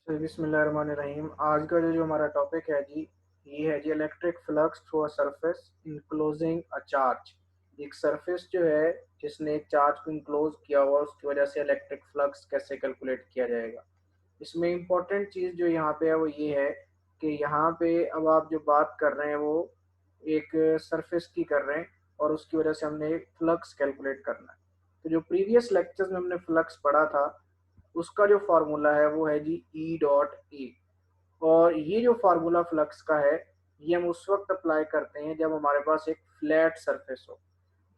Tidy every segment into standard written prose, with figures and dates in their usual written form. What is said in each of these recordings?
बिस्मिल्लाहिर्रहमानिर्रहीम। आज का जो हमारा टॉपिक है जी, ये है जी electric flux through a surface enclosing a charge. एक सरफेस जो है जिसने एक चार्ज को इनक्लोज किया हुआ, उसकी वजह से इलेक्ट्रिक फ्लक्स कैसे कैलकुलेट किया जाएगा। इसमें इम्पोर्टेंट चीज़ जो यहाँ पे है वो ये है कि यहाँ पे अब आप जो बात कर रहे हैं वो एक सरफेस की कर रहे हैं और उसकी वजह से हमने फ्लक्स कैलकुलेट करना है। तो जो प्रीवियस लेक्चर्स में हमने फ्लक्स पढ़ा था, उसका जो फार्मूला है वो है जी ई डॉट ए। और ये जो फार्मूला फ्लक्स का है, ये हम उस वक्त अप्लाई करते हैं जब हमारे पास एक फ्लैट सरफेस हो।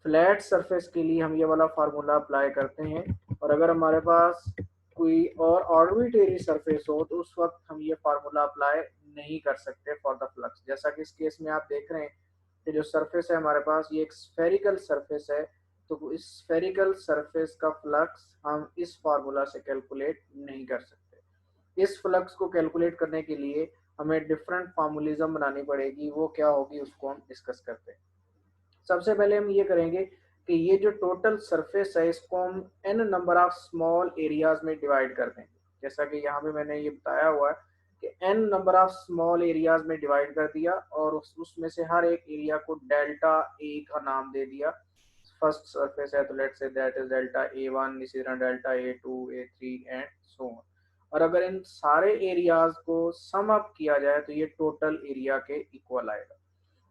फ्लैट सरफेस के लिए हम ये वाला फार्मूला अप्लाई करते हैं। और अगर हमारे पास कोई और ऑर्बिटरी सरफेस हो तो उस वक्त हम ये फार्मूला अप्लाई नहीं कर सकते फॉर द फ्लक्स। जैसा कि इस केस में आप देख रहे हैं कि जो सरफेस है हमारे पास, ये एक स्फेरिकल सरफेस है। तो इस स्फेरिकल सरफेस का फ्लक्स हम इस फार्मूला से कैलकुलेट नहीं कर सकते। इस फ्लक्स को कैलकुलेट करने के लिए हमें डिफरेंट फार्मूलिज्म बनानी पड़ेगी। वो क्या होगी उसको हम डिस्कस करते हैं। सबसे पहले हम ये करेंगे कि ये जो टोटल सरफेस है इसको हम n number of small areas में डिवाइड कर देंगे। जैसा कि यहाँ पे मैंने ये बताया हुआ है कि n number of small areas में डिवाइड कर दिया और उसमें से हर एक एरिया को डेल्टा ए का नाम दे दिया। फर्स्ट सरफेस है तो let's see that is delta A one, इसी तरह delta A two, A three and so on. और अगर इन सारे एरियाज को सम अप किया जाए तो ये टोटल एरिया के इक्वल आएगा।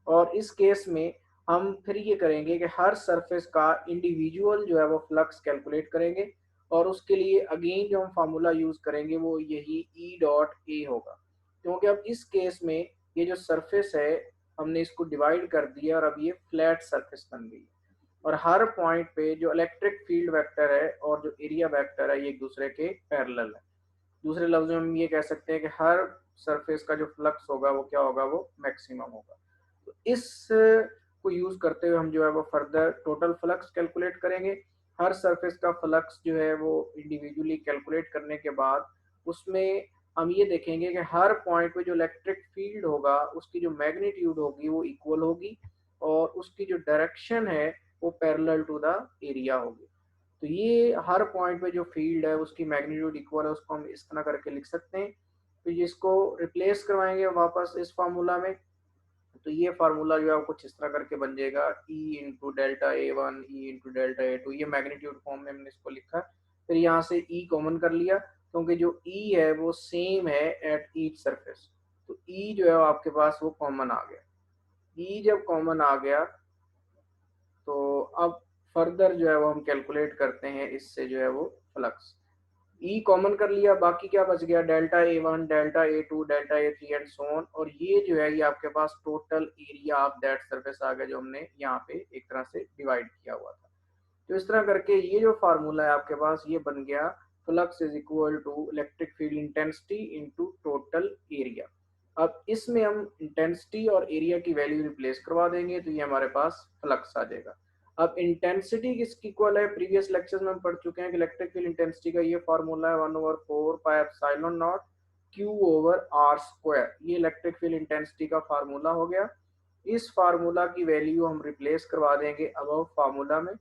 और इस केस में हम फिर ये करेंगे कि हर सरफेस का इंडिविजुअल जो है वो फ्लक्स कैलकुलेट करेंगे। और उसके लिए अगेन जो हम फार्मूला यूज करेंगे वो यही ई डॉट ए होगा। क्योंकि अब इस केस में ये जो सरफेस है हमने इसको डिवाइड कर दिया और अब ये फ्लैट सरफेस बन गई है। और हर पॉइंट पे जो इलेक्ट्रिक फील्ड वेक्टर है और जो एरिया वेक्टर है ये एक दूसरे के पैरेलल है। दूसरे लफ्जों में हम ये कह सकते हैं कि हर सरफेस का जो फ्लक्स होगा वो क्या होगा, वो मैक्सिमम होगा। तो इस को यूज करते हुए हम जो है वो फर्दर टोटल फ्लक्स कैलकुलेट करेंगे। हर सरफेस का फ्लक्स जो है वो इंडिविजुअली कैलकुलेट करने के बाद उसमें हम ये देखेंगे कि हर पॉइंट पे जो इलेक्ट्रिक फील्ड होगा उसकी जो मैग्नीट्यूड होगी वो इक्वल होगी और उसकी जो डायरेक्शन है वो पैरेलल टू द एरिया होगी। तो ये हर पॉइंट पे जो फील्ड है उसकी मैग्नीट्यूड इक्वल है, उसको हम इस तरह करके लिख सकते हैं। तो इसको रिप्लेस करवाएंगे वापस इस फार्मूला में। तो ये फार्मूला जो है वो कुछ इस तरह करके बन जाएगा ई इंटू डेल्टा ए वन, ई इंटू डेल्टा ए टू। ये मैग्नीट्यूड फॉर्म में हमने इसको लिखा। फिर यहाँ से ई कॉमन कर लिया क्योंकि जो ई है वो सेम है एट ईच सरफेस। तो ई जो है वो आपके पास वो कॉमन आ गया। ई जब कॉमन आ गया तो अब फर्दर जो है वो हम कैलकुलेट करते हैं इससे जो है वो फ्लक्स। ई कॉमन कर लिया, बाकी क्या बच गया, delta A one, delta A two, delta a three and so on. और ये जो है ये आपके पास total area of that surface आ गया जो हमने यहाँ पे एक तरह से डिवाइड किया हुआ था। तो इस तरह करके ये जो फार्मूला है आपके पास ये बन गया, flux is equal to electric field intensity into total area. अब इसमें हम इंटेंसिटी और एरिया की वैल्यू रिप्लेस करवा देंगे तो ये हमारे पास फ्लक्स आ जाएगा। अब इंटेंसिटी किसकी इक्वल है, प्रीवियस लेक्चर्स में हम पढ़ चुके हैं कि इलेक्ट्रिक फील्ड इंटेंसिटी का ये फार्मूला है 1/4 pi epsilon nought q over r square. ये इलेक्ट्रिक फील्ड इंटेंसिटी का फार्मूला हो गया। इस फार्मूला की वैल्यू हम रिप्लेस करवा देंगे अबव फार्मूला में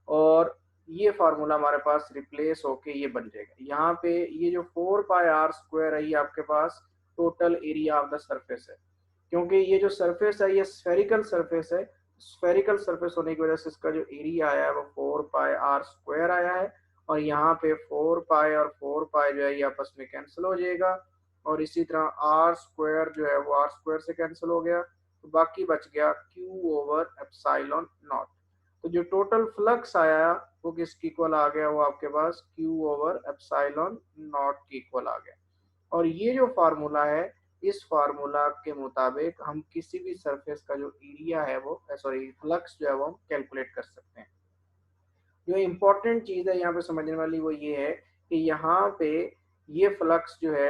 और ये फार्मूला हमारे पास रिप्लेस होके ये बन जाएगा। यहाँ पे ये जो 4 पाई r स्क्वायर है ये आपके पास total area of the surface है। क्योंकि ये जो सरफेस है ये स्फेरिकल सरफेस है, स्फेरिकल सरफेस होने की वजह से इसका जो एरिया आया है वो 4 पाई r स्क्वायर आया है। और यहाँ पे 4 पाई और 4 पाई जो है ये आपस में कैंसिल हो जाएगा और इसी तरह आर स्क्वायर जो है वो आर स्क्वायर से कैंसिल हो गया। तो बाकी बच गया क्यू ओवर एप्सिलॉन नॉट। तो जो टोटल फ्लक्स आया वो किसकी इक्वल आ गया, वो आपके पास क्यू ओवर एप्सिलॉन नॉट की इक्वल आ गया। और ये जो फार्मूला है इस फार्मूला के मुताबिक हम किसी भी सरफेस का जो एरिया है वो सॉरी फ्लक्स जो है वो हम कैलकुलेट कर सकते हैं। जो इम्पोर्टेंट चीज़ है यहाँ पे समझने वाली वो ये है कि यहाँ पे ये फ्लक्स जो है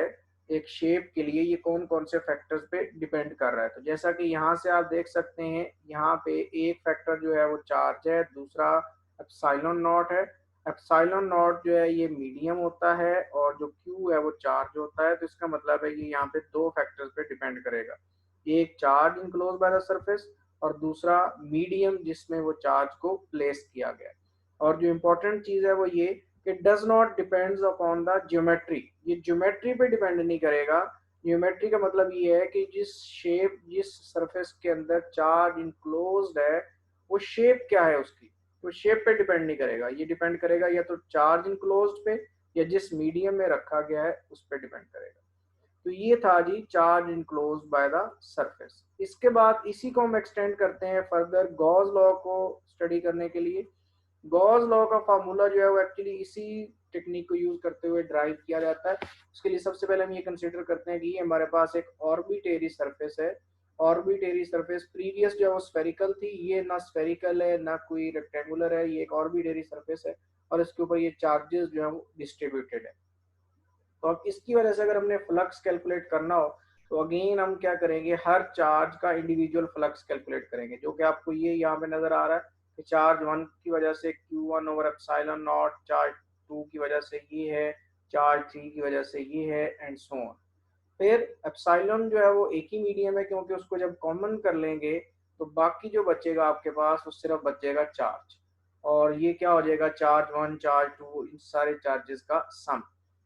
एक शेप के लिए ये कौन कौन से फैक्टर्स पे डिपेंड कर रहा है। तो जैसा कि यहाँ से आप देख सकते हैं यहाँ पे एक फैक्टर जो है वो चार्ज है, दूसरा एप्सिलॉन नॉट है। एप्सिलॉन नॉट जो है ये मीडियम होता है और जो क्यू है वो चार्ज होता है। तो इसका मतलब है कि यहाँ पे दो फैक्टर्स पे डिपेंड करेगा, एक charge enclose by the surface और दूसरा मीडियम जिसमें वो चार्ज को प्लेस किया गया। और जो इम्पोर्टेंट चीज़ है वो ये it does not depends upon the geometry, ये ज्योमेट्री पे डिपेंड नहीं करेगा। ज्योमेट्री का मतलब ये है कि जिस सरफेस के अंदर चार्ज इनक्लोज्ड है वो शेप क्या है उसकी, वो शेप पे डिपेंड नहीं करेगा, ये डिपेंड करेगा या तो चार्ज इनक्लोज्ड पे या जिस मीडियम में रखा गया है उस पर डिपेंड करेगा। तो ये था जी charge enclose by the surface. इसके बाद इसी को हम एक्सटेंड करते हैं फर्दर गॉस लॉ को स्टडी करने के लिए। गॉस लॉ का फार्मूला जो है वो एक्चुअली इसी टेक्निक को यूज करते हुए ड्राइव किया जाता है। उसके लिए सबसे पहले हम ये कंसिडर करते हैं कि हमारे पास एक ऑर्बिटरी सरफेस है। ऑर्बिटरी सरफेस प्रीवियस जो है वो स्फेरिकल थी, ये ना स्फेरिकल है ना कोई रेक्टेंगुलर है, ये एक ऑर्बिटरी सरफेस है और इसके ऊपर ये चार्जेस जो है वो डिस्ट्रीब्यूटेड है। तो अब इसकी वजह से अगर हमने फ्लक्स कैलकुलेट करना हो तो अगेन हम क्या करेंगे, हर चार्ज का इंडिविजुअल फ्लक्स कैलकुलेट करेंगे, जो कि आपको ये यहाँ पे नजर आ रहा है कि चार्ज 1 की वजह से Q1 over epsilon not, charge 2 की वजह से ये है, चार्ज 3 की वजह से ये है एंड सो ऑन। फिर एप्सिलॉन जो है वो एक ही मीडियम है क्योंकि उसको जब कॉमन कर लेंगे तो बाकी जो बचेगा आपके पास वो सिर्फ बचेगा चार्ज, और ये क्या हो जाएगा, चार्ज 1 चार्ज 2 इन सारे चार्जेस का सम।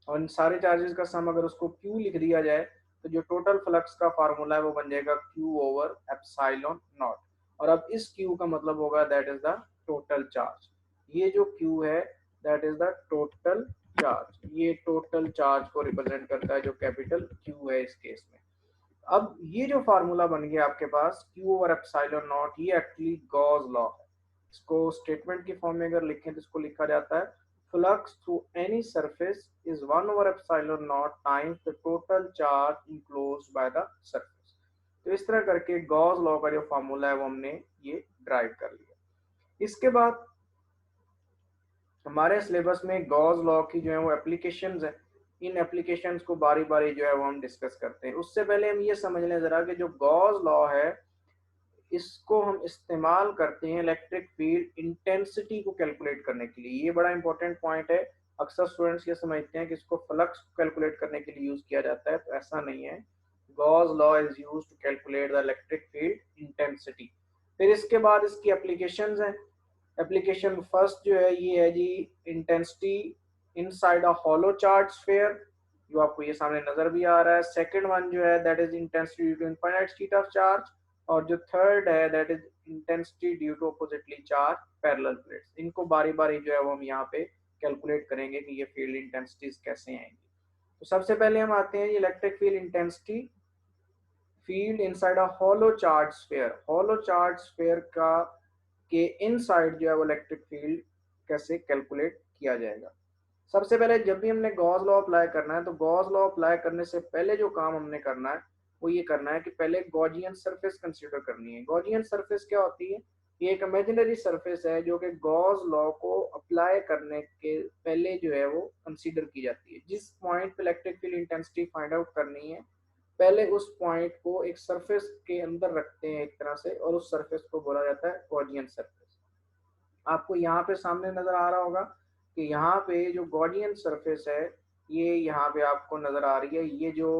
और इन सारे चार्जेस का सम अगर उसको Q लिख दिया जाए तो जो टोटल फ्लक्स का फार्मूला है वो बन जाएगा Q ओवर एप्सिलॉन नॉट। और अब इस Q का मतलब होगा that is the total charge. ये जो Q है that is the total charge, ये टोटल चार्ज को रिप्रेजेंट करता है जो कैपिटल Q है इस केस में। अब ये जो फार्मूला बन गया आपके पास Q ओवर एप्सिलॉन नॉट, ये एक्चुअली गॉस लॉ है। इसको स्टेटमेंट की फॉर्म में अगर लिखें तो इसको लिखा जाता है flux through any surface is 1 over epsilon not times the total charge enclosed bye the surface. तो इस तरह करके गॉस लॉ का जो फार्मूला है वो हमने ये ड्राइव कर लिया। इसके बाद हमारे सिलेबस में गॉस लॉ की जो है वो एप्लीकेशंस है, इन एप्लीकेशंस को बारी बारी जो है वो हम डिस्कस करते हैं। उससे पहले हम ये समझ लें जरा कि जो गॉस लॉ है इसको हम इस्तेमाल करते हैं इलेक्ट्रिक फील्ड इंटेंसिटी को कैलकुलेट करने के लिए। ये बड़ा इंपॉर्टेंट पॉइंट है। अक्सर स्टूडेंट्स ये समझते हैं कि इसको फ्लक्स को कैलकुलेट करने के लिए यूज किया जाता है, तो ऐसा नहीं है। Gauss law is used to calculate the electric field intensity. फिर इसके बाद इसकी एप्लीकेशंस हैं। एप्लीकेशन फर्स्ट जो है ये है जी intensity inside a hollow charge sphere, जो आपको ये सामने नजर भी आ रहा है। सेकंड वन जो है that is intensity due to infinite state of charge, और जो थर्ड है that is intensity due to oppositely charge parallel plates. इनको बारी बारी जो है वो हम यहाँ पे कैलकुलेट करेंगे कि ये फील्ड इंटेंसिटीज कैसे आएंगी। तो सबसे पहले हम आते हैं electric field intensity, field inside a hollow charge sphere. Hollow charge sphere का के इनसाइड जो है वो इलेक्ट्रिक फील्ड कैसे कैलकुलेट किया जाएगा। सबसे पहले जब भी हमने गॉस लॉ अप्लाई करना है तो गॉस लॉ अप्लाई करने से पहले जो काम हमने करना है वो ये करना है कि पहले गॉजियन सरफेस कंसीडर करनी है। गॉजियन सरफेस क्या होती है, ये एक इमेजिनरी सरफेस है जो कि गॉस लॉ को अप्लाई करने के पहले जो है वो कंसीडर की जाती है। जिस पॉइंट पे electric field intensity find out करनी है पहले उस पॉइंट को एक सरफेस के अंदर रखते हैं एक तरह से, और उस सरफेस को बोला जाता है गॉजियन सरफेस। आपको यहाँ पे सामने नजर आ रहा होगा कि यहाँ पे जो गॉडियन सरफेस है ये यहाँ पे आपको नजर आ रही है। ये जो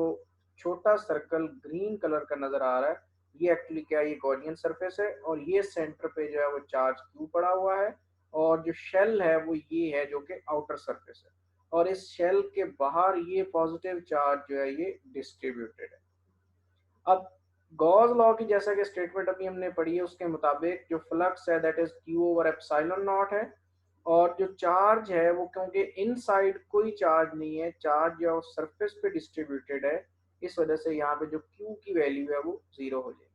छोटा सर्कल ग्रीन कलर का नजर आ रहा है ये एक्चुअली क्या है, ये गॉडियन सरफेस है, और ये सेंटर पे जो है वो चार्ज क्यू पड़ा हुआ है, और जो शेल है वो ये है जो कि आउटर सरफेस है, और इस शेल के बाहर ये पॉजिटिव चार्ज जो है ये डिस्ट्रीब्यूटेड है। अब गॉस लॉ की जैसा कि स्टेटमेंट अभी हमने पढ़ी है उसके मुताबिक जो फ्लक्स है that is Q over epsilon not है, और जो चार्ज है वो क्योंकि इनसाइड कोई चार्ज नहीं है, चार्ज जो सरफेस पे डिस्ट्रीब्यूटेड है, इस वजह से यहाँ पे जो क्यू की वैल्यू है वो जीरो हो जाएगी।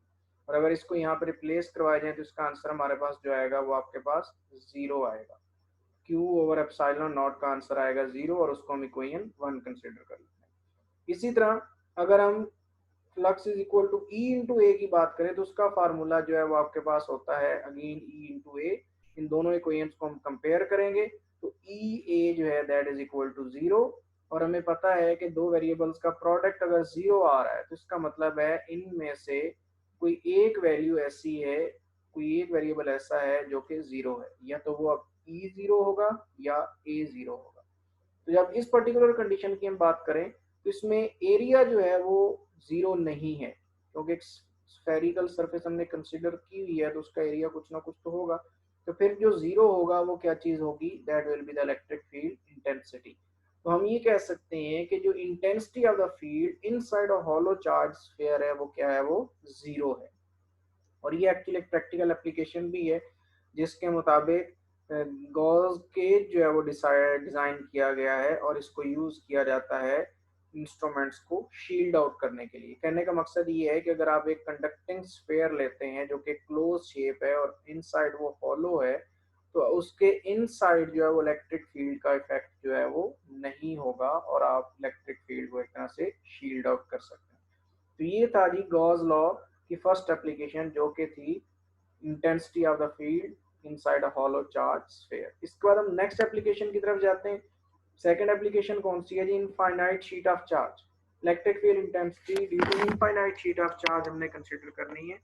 और अगर इसको यहाँ पे रिप्लेस करवाया जाए तो इसका आंसर हमारे पास जो आएगा वो आपके पास जीरो आएगा। क्यू ओवर एप्सिलॉन नॉट का आंसर आएगा जीरो, और उसको हम इक्वेशन 1 कंसिडर कर लेते हैं। इसी तरह अगर हम flux is equal to E into A की बात करें तो उसका फार्मूला जो है वो आपके पास होता है अगेन ई इंटू ए। इन दोनों इक्वेशंस को हम कंपेयर करेंगे तो ई ए जो है that is equal to zero, और हमें पता है कि दो वेरिएबल्स का प्रोडक्ट अगर जीरो आ रहा है तो इसका मतलब है इनमें से कोई एक वैल्यू ऐसी है, कोई एक वेरिएबल ऐसा है जो कि जीरो है, या तो वो अब ई जीरो होगा या ए जीरो होगा। तो जब इस पर्टिकुलर कंडीशन की हम बात करें तो इसमें एरिया जो है वो जीरो नहीं है, क्योंकि एक स्फेरिकल सरफेस हमने कंसीडर की हुई है तो उसका एरिया कुछ ना कुछ तो होगा। तो फिर जो जीरो होगा वो क्या चीज होगी, that will be the electric field intensity. तो हम ये कह सकते हैं कि जो intensity of the field inside a hollow charge sphere है वो क्या है, वो जीरो है। और ये एक्चुअली एक प्रैक्टिकल एप्लीकेशन भी है जिसके मुताबिक गॉस केज जो है वो डिजाइन किया गया है और इसको यूज किया जाता है इंस्ट्रूमेंट्स को शील्ड आउट करने के लिए। कहने का मकसद ये है कि अगर आप एक कंडक्टिंग स्फीयर लेते हैं जो कि क्लोज शेप है और इनसाइड वो हॉलो है, तो उसके इनसाइड जो है वो इलेक्ट्रिक फील्ड का इफेक्ट जो है वो नहीं होगा और आप इलेक्ट्रिक फील्ड को एक तरह से शील्ड आउट कर सकते हैं। तो ये था जी गॉस लॉ की फर्स्ट एप्लीकेशन जो कि थी intensity of the field inside a hollow charge sphere. इसके बाद हम नेक्स्ट एप्लीकेशन की तरफ जाते हैं। सेकंड एप्लीकेशन कौन सी है जी, infinite sheet of charge. Electric field intensity due to infinite sheet of charge हमने कंसीडर करनी है।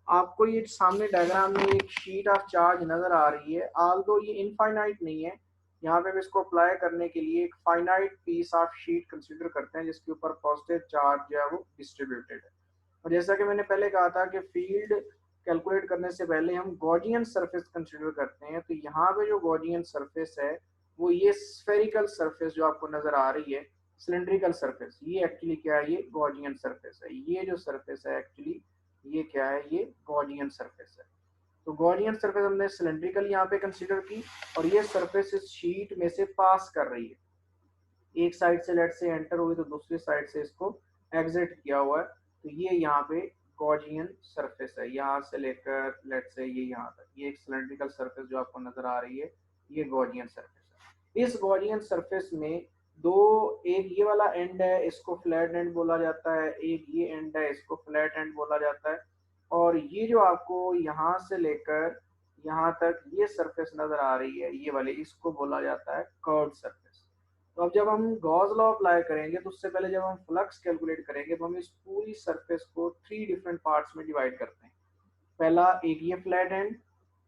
आपको ये सामने डायग्राम में एक शीट ऑफ चार्ज नजर आ रही है, आल्दो ये इनफाइनाइट नहीं है। यहाँ पे हम इसको अप्लाई करने के लिए एक finite piece of sheet consider करते हैं जिसके ऊपर पॉजिटिव चार्ज जो है वो डिस्ट्रीब्यूटेड है। और जैसा कि मैंने पहले कहा था कि फील्ड कैलकुलेट करने से पहले हम गॉजियन सरफेस कंसीडर करते हैं। तो यहाँ पे जो गॉजियन सरफेस है वो ये स्फेरिकल सरफेस जो आपको नजर आ रही है, सिलेंड्रिकल सरफेस, ये एक्चुअली क्या है, ये गॉजियन सरफेस है। ये जो सरफेस है एक्चुअली ये क्या है, ये गॉजियन सरफेस है। तो गॉजियन सरफेस हमने सिलेंड्रिकल यहाँ पे कंसीडर की और ये सरफेस इस शीट में से पास कर रही है। एक साइड से लेट से एंटर हुई तो दूसरी साइड से इसको एग्जिट किया हुआ है। तो ये यहाँ पे गॉजियन सरफेस है, यहाँ से लेकर लेट से ये यहाँ तक, ये एक सिलेंड्रिकल सरफेस जो आपको नजर आ रही है, ये गॉजियन सरफेस है। इस गॉजियन सरफेस में दो, एक ये वाला एंड है इसको फ्लैट एंड बोला जाता है, एक ये एंड है इसको फ्लैट एंड बोला जाता है। और ये जो आपको यहाँ से लेकर यहाँ तक ये सरफेस नजर आ रही है ये वाली, इसको बोला जाता है कर्व्ड सरफेस। तो अब जब हम गॉस लॉ अप्लाई करेंगे तो उससे पहले जब हम फ्लक्स कैलकुलेट करेंगे तो हम इस पूरी सरफेस को थ्री डिफरेंट पार्ट्स में डिवाइड करते हैं। पहला एक ये फ्लैट एंड,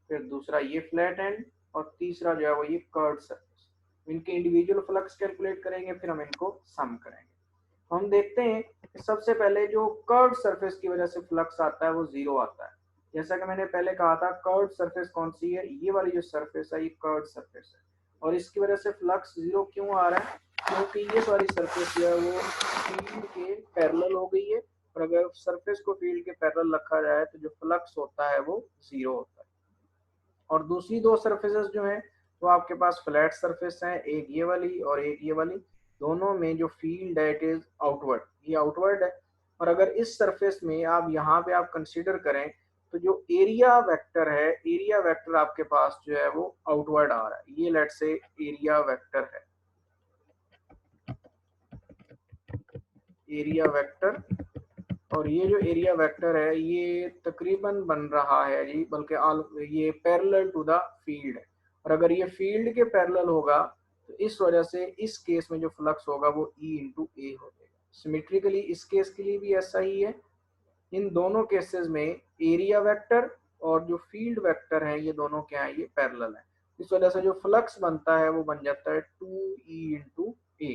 फिर दूसरा ये फ्लैट एंड, और तीसरा जो है वो ये कर्व्ड सरफेस। इनके इंडिविजुअल फ्लक्स कैलकुलेट करेंगे फिर हम इनको सम करेंगे। तो हम देखते हैं कि सबसे पहले जो कर्व्ड सरफेस की वजह से फ्लक्स आता है वो जीरो आता है। जैसा कि मैंने पहले कहा था कर्व्ड सरफेस कौन सी है, ये वाली जो सरफेस है ये कर्व्ड सरफेस है। और इसकी वजह से फ्लक्स जीरो क्यों आ रहा है, क्योंकि ये सारी सरफेस जो है वो फील्ड के पैरेलल हो गई है। और अगर सरफेस को फील्ड के पैरेलल रखा जाए तो जो फ्लक्स होता है वो जीरो होता है। और दूसरी दो सरफेसेस जो हैं वो आपके पास फ्लैट सरफेस हैं, एक ये वाली और एक ये वाली। दोनों में जो फील्ड है इट इज आउटवर्ड, ये आउटवर्ड है। और अगर इस सरफेस में आप यहाँ पे आप कंसीडर करें तो जो एरिया वेक्टर है, एरिया वेक्टर आपके पास जो है वो आउटवर्ड आ रहा है। ये लेट से एरिया वेक्टर है, एरिया वेक्टर। और ये जो एरिया वेक्टर है ये तकरीबन बन रहा है जी, बल्कि ये पैरेलल टू द फील्ड है। और अगर ये फील्ड के पैरेलल होगा तो इस वजह से इस केस में जो फ्लक्स होगा वो E इंटू ए हो जाएगा। सिमेट्रिकली इस केस के लिए भी ऐसा ही है। इन दोनों केसेस में एरिया वेक्टर और जो फील्ड वेक्टर है ये दोनों क्या है, ये पैरेलल है। इस वजह से जो फ्लक्स बनता है वो बन जाता है 2E इंटू ए।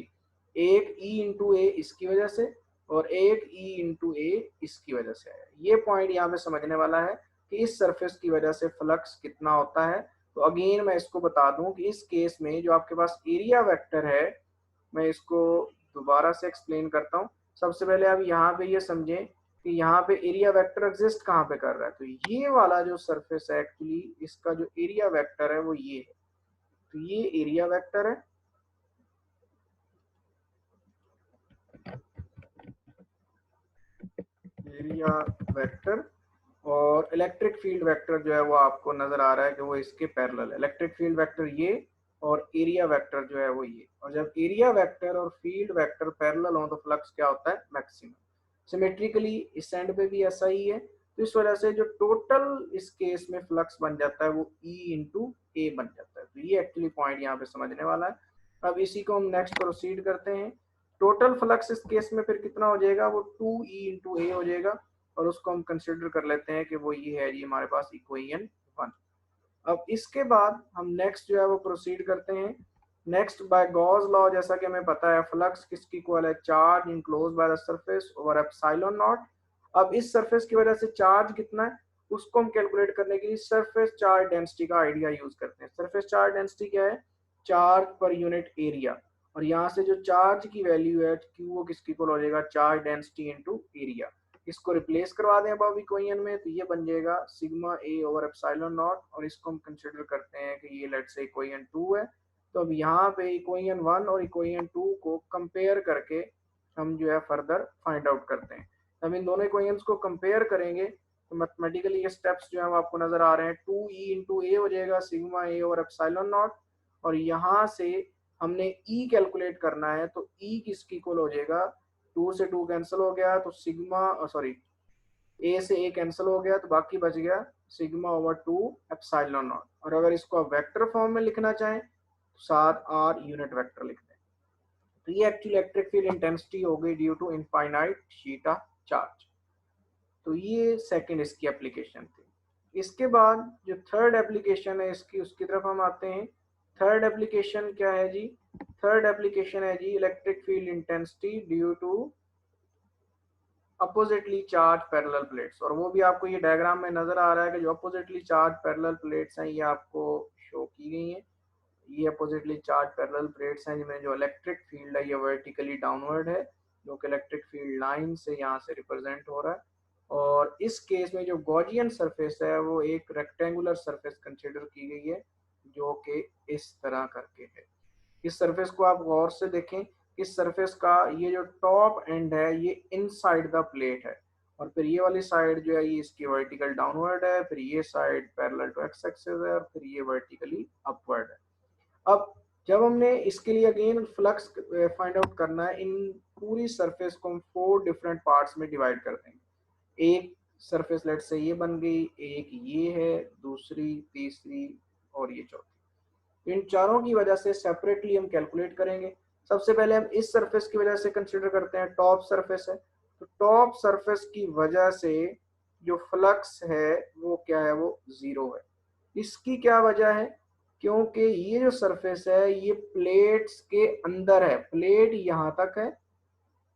एक E इंटू ए इसकी वजह से और एक E इंटू ए इसकी वजह से है। ये पॉइंट यहाँ पे समझने वाला है कि इस सरफेस की वजह से फ्लक्स कितना होता है। तो अगेन मैं इसको बता दूं कि इस केस में जो आपके पास एरिया वेक्टर है, मैं इसको दोबारा से एक्सप्लेन करता हूँ। सबसे पहले आप यहाँ पे ये समझें कि यहाँ पे एरिया वेक्टर एग्जिस्ट कहाँ पे कर रहा है। तो ये वाला जो सरफेस है एक्चुअली इसका जो एरिया वेक्टर है वो ये है। तो ये एरिया वेक्टर है, एरिया वेक्टर। और इलेक्ट्रिक फील्ड वेक्टर जो है वो आपको नजर आ रहा है कि वो इसके पैरेलल है। इलेक्ट्रिक फील्ड वेक्टर ये और एरिया वेक्टर जो है वो ये। और जब एरिया वेक्टर और फील्ड वेक्टर पैरेलल हो तो फ्लक्स क्या होता है, मैक्सिमम। सिमेट्रिकली इस एंड पे भी ऐसा ही है। तो इस वजह से जो टोटल इस केस में फ्लक्स बन जाता है वो E इंटू ए बन जाता है। तो ये एक्चुअली पॉइंट यहाँ पे समझने वाला है। अब इसी को हम नेक्स्ट प्रोसीड करते हैं। टोटल फ्लक्स इस केस में फिर कितना हो जाएगा, वो 2E इंटू ए हो जाएगा। और उसको हम कंसिडर कर लेते हैं कि वो ये है जी हमारे पास इक्वेशन 1। अब इसके बाद हम नेक्स्ट जो है वो प्रोसीड करते हैं। नेक्स्ट बाय गॉस लॉ जैसा कि हमें पता है फ्लक्स किसकी इक्वल है, charge enclose by the surface over epsilon not. अब इस सरफेस की वजह से चार्ज कितना है, उसको हम कैलकुलेट करने के लिए सरफेस चार्ज डेंसिटी का आइडिया यूज करते हैं। सरफेस चार्ज डेंसिटी क्या है? Charge per unit area. और यहाँ से जो चार्ज की वैल्यू है क्यू, वो किसकी इक्वल हो जाएगा? Charge density into area. इसको रिप्लेस करवा दें अब इक्वेशन में, तो ये बन जाएगा sigma A over epsilon not. और इसको हम कंसिडर करते हैं कि ये लेट्स से इक्वेशन 2 है। तो अब यहाँ पे इक्वेशन 1 और इक्वेशन 2 को कंपेयर करके हम जो है फर्दर फाइंड आउट करते हैं। हम इन दोनों इक्वेशंस को कंपेयर करेंगे तो मैथमेटिकली ये स्टेप्स जो है आपको नजर आ रहे हैं। 2e इंटू ए हो जाएगा सिग्मा ए और एप्सिलॉन नॉट। और यहाँ से हमने e कैलकुलेट करना है, तो e किसकी इक्वल हो जाएगा? 2 से 2 कैंसिल हो गया तो सिग्मा, सॉरी, ए से ए कैंसिल हो गया तो बाकी बच गया सिग्मा ओवर 2 एप्सिलॉन नॉट। और अगर इसको आप वेक्टर फॉर्म में लिखना चाहें तो साथ आर यूनिट वेक्टर लिख दें। तो ये एक्चुअली इलेक्ट्रिक फील्ड इंटेंसिटी हो गई due to infinite theta charge. तो ये सेकंड इसकी एप्लीकेशन थी। इसके बाद जो थर्ड एप्लीकेशन है इसकी, उसकी तरफ हम आते हैं। थर्ड एप्लीकेशन क्या है जी? थर्ड एप्लीकेशन है जी electric field intensity due to oppositely charge parallel plates. और वो भी आपको ये डायग्राम में नजर आ रहा है कि जो अपोजिटली चार्ज पैरेलल प्लेट्स हैं ये आपको शो की गई हैं। ये अपोजिटली चार्ज पैरेलल प्लेट्स हैं जिनमें जो इलेक्ट्रिक फील्ड है ये वर्टिकली डाउनवर्ड है, जो कि इलेक्ट्रिक फील्ड लाइन से यहाँ से रिप्रेजेंट हो रहा है। और इस केस में जो गॉसियन सरफेस है वो एक रेक्टेंगुलर सरफेस कंसिडर की गई है, जो कि इस तरह करके है। इस सरफेस को आप गौर से देखें। इस सरफेस का ये जो टॉप एंड है ये इनसाइड द प्लेट है, और फिर ये वाली साइड जो है ये इसकी वर्टिकल डाउनवर्ड है, फिर ये side parallel to x axis है, और फिर ये वर्टिकली अपवर्ड है। अब जब हमने इसके लिए अगेन फ्लक्स फाइंड आउट करना है, इन पूरी सरफेस को हम 4 डिफरेंट पार्ट्स में डिवाइड कर देंगे। एक सरफेस लेट से ये बन गई, एक ये है, दूसरी, तीसरी और ये चौथी। इन चारों की वजह से सेपरेटली हम कैलकुलेट करेंगे। सबसे पहले हम इस सरफेस की वजह से कंसीडर करते हैं, टॉप सरफेस है। तो टॉप सरफेस की वजह से जो फ्लक्स है वो क्या है? वो जीरो है। इसकी क्या वजह है? क्योंकि ये जो सरफेस है ये प्लेट्स के अंदर है, प्लेट यहाँ तक है,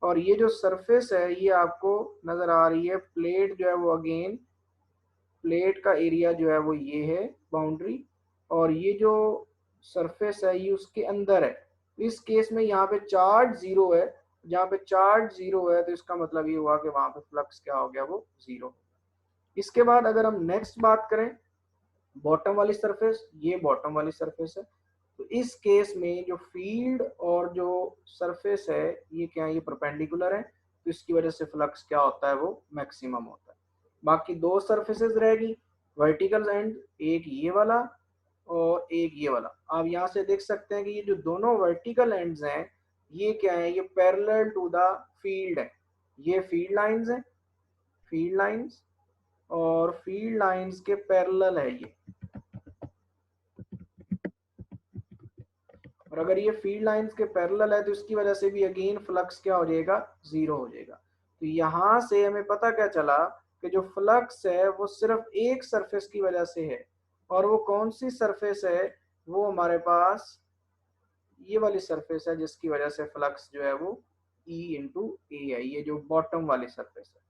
और ये जो सरफेस है ये आपको नजर आ रही है, प्लेट जो है वो अगेन, प्लेट का एरिया जो है वो ये है बाउंड्री, और ये जो सरफेस है ये उसके अंदर है। इस केस में यहाँ पे चार्ज जीरो है। जहाँ पे चार्ज जीरो है तो इसका मतलब ये हुआ कि वहां पे फ्लक्स क्या हो गया? वो जीरो। इसके बाद अगर हम नेक्स्ट बात करें बॉटम वाली सरफेस, ये बॉटम वाली सरफेस है। तो इस केस में जो फील्ड और जो सरफेस है ये क्या है? ये परपेंडिकुलर है, तो इसकी वजह से फ्लक्स क्या होता है? वो मैक्सिमम होता है। बाकी 2 सरफेसेस रहेगी वर्टिकल एंड, एक ये वाला और एक ये वाला। आप यहाँ से देख सकते हैं कि ये जो दोनों वर्टिकल एंड्स हैं ये क्या है? ये पैरेलल टू द फील्ड है। ये फील्ड लाइंस हैं, फील्ड लाइंस, और फील्ड लाइंस के पैरेलल है ये। और अगर ये फील्ड लाइंस के पैरेलल है तो इसकी वजह से भी अगेन फ्लक्स क्या हो जाएगा? जीरो हो जाएगा। तो यहाँ से हमें पता क्या चला कि जो फ्लक्स है वो सिर्फ एक सरफेस की वजह से है। और वो कौन सी सरफेस है? वो हमारे पास ये वाली सरफेस है, जिसकी वजह से फ्लक्स जो है वो E इंटू ए है, ये जो बॉटम वाली सरफेस है।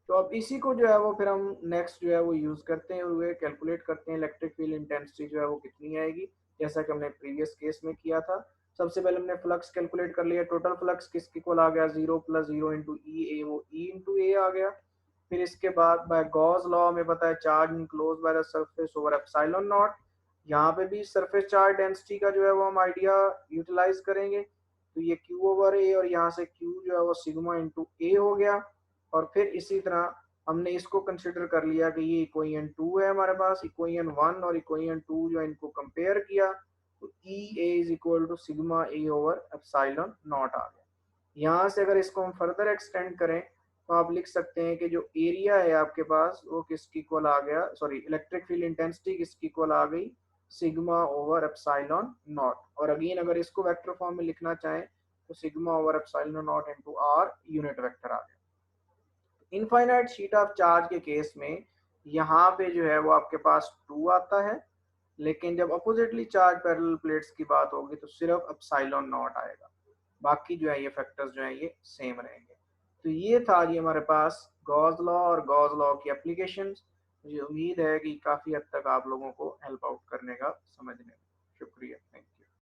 तो अब इसी को जो है वो फिर हम नेक्स्ट जो है वो यूज करते हैं हुए कैलकुलेट करते हैं इलेक्ट्रिक फील्ड इंटेंसिटी जो है वो कितनी आएगी, जैसा कि हमने प्रीवियस केस में किया था। सबसे पहले हमने फ्लक्स कैलकुलेट कर लिया। टोटल फ्लक्स किसके इक्वल आ गया? 0 + 0 इंटू ई ए, वो ई इंटू ए आ गया। फिर इसके बाद बाय गॉस लॉ में पता है charge enclose by the surface over epsilon not. यहाँ पे भी सरफेस चार्ज डेंसिटी का जो है वो हम आइडिया यूटिलाइज करेंगे। तो ये क्यू ओवर ए, और यहाँ से क्यू जो है वो सिग्मा इंटू ए हो गया। और फिर इसी तरह हमने इसको कंसिडर कर लिया कि ये इक्वेशन 2 है हमारे पास, इक्वेशन 1 और इक्वेशन 2 जो इनको कंपेयर किया तो E A is equal to sigma A over epsilon not आ गया। यहाँ से अगर इसको हम फर्दर एक्सटेंड करें तो आप लिख सकते हैं कि जो एरिया है आपके पास वो किसकी इक्वल आ गया, सॉरी, इलेक्ट्रिक फील्ड इंटेंसिटी किसकी इक्वल आ गई? Sigma over epsilon not. और अगेन अगर इसको वेक्टर फॉर्म में लिखना चाहें तो sigma over epsilon not into R unit vector आ गया। इनफाइनाइट शीट ऑफ चार्ज के केस में यहाँ पे जो है वो आपके पास 2 आता है, लेकिन जब अपोजिटली चार्ज पैरेलल प्लेट्स की बात होगी तो सिर्फ एप्सिलॉन नॉट आएगा। बाकी जो है ये फैक्टर्स जो है ये सेम रहेंगे। तो ये था जी हमारे पास गॉस लॉ और गॉस लॉ की एप्लीकेशंस। मुझे उम्मीद है कि काफ़ी हद तक आप लोगों को हेल्प आउट करने का समझने में। शुक्रिया। थैंक